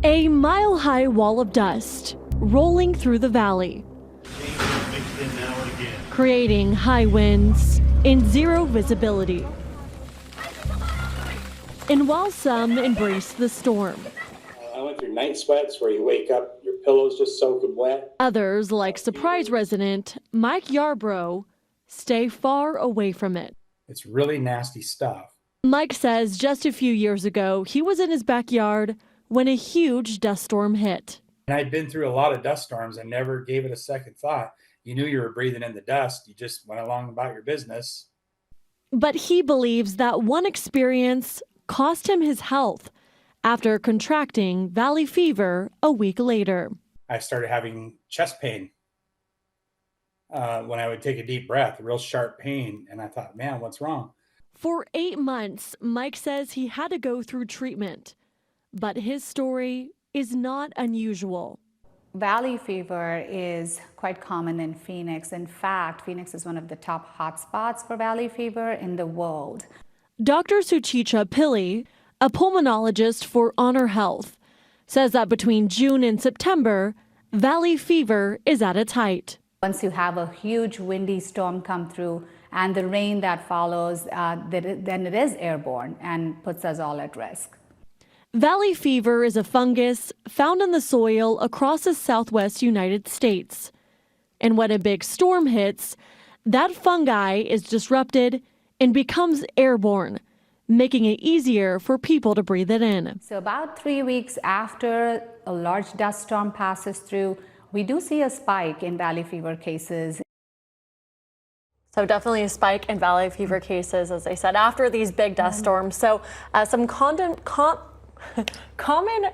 A mile-high wall of dust rolling through the valley, creating high winds and zero visibility. And while some embrace the storm, I went through night sweats where you wake up, your pillow's just soaking wet. others, like Surprise resident Mike Yarbrough, stay far away from it. It's really nasty stuff. Mike says just a few years ago, he was in his backyard when a huge dust storm hit. And I'd been through a lot of dust storms and never gave it a second thought. You knew you were breathing in the dust. You just went along about your business. But he believes that one experience cost him his health after contracting valley fever a week later. I started having chest pain when I would take a deep breath, a real sharp pain. And I thought, man, what's wrong? For 8 months, Mike says he had to go through treatment, but his story is not unusual. Valley fever is quite common in Phoenix. In fact, Phoenix is one of the top hotspots for valley fever in the world. Dr. Suchicha Pillai, a pulmonologist for Honor Health, says that between June and September, valley fever is at its height. Once you have a huge windy storm come through and the rain that follows, then it is airborne and puts us all at risk. Valley fever is a fungus found in the soil across the southwest United States. And when a big storm hits, that fungi is disrupted and becomes airborne, making it easier for people to breathe it in. So about 3 weeks after a large dust storm passes through, we do see a spike in valley fever cases. So definitely a spike in valley fever cases, as I said, after these big dust storms. So some common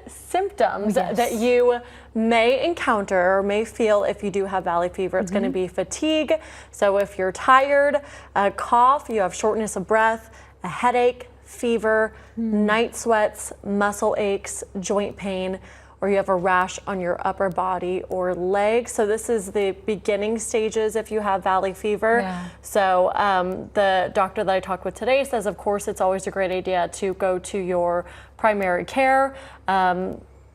symptoms that you may encounter or may feel if you do have valley fever. It's going to be fatigue. So if you're tired, a cough, you have shortness of breath, a headache, fever, night sweats, muscle aches, joint pain, or you have a rash on your upper body or legs. So this is the beginning stages if you have valley fever. So the doctor that I talked with today says, of course, it's always a great idea to go to your primary care,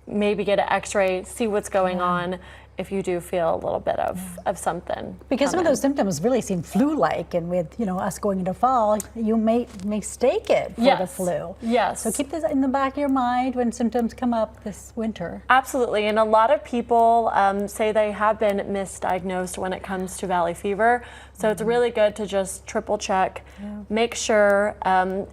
maybe get an x-ray, see what's going on if you do feel a little bit of something. Because some of those symptoms really seem flu-like, and with us going into fall, you may mistake it for the flu. Yes. So keep this in the back of your mind when symptoms come up this winter. Absolutely, and a lot of people say they have been misdiagnosed when it comes to valley fever. So it's really good to just triple check, make sure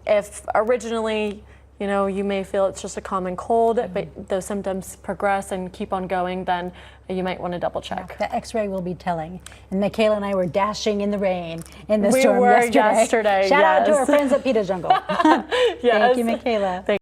if originally you may feel it's just a common cold, but those symptoms progress and keep on going, then you might want to double check. The x-ray will be telling. And Mickaela and I were dashing in the rain in the We storm were yesterday. Shout out to our friends at PETA Jungle. Yes. Thank you, Mickaela.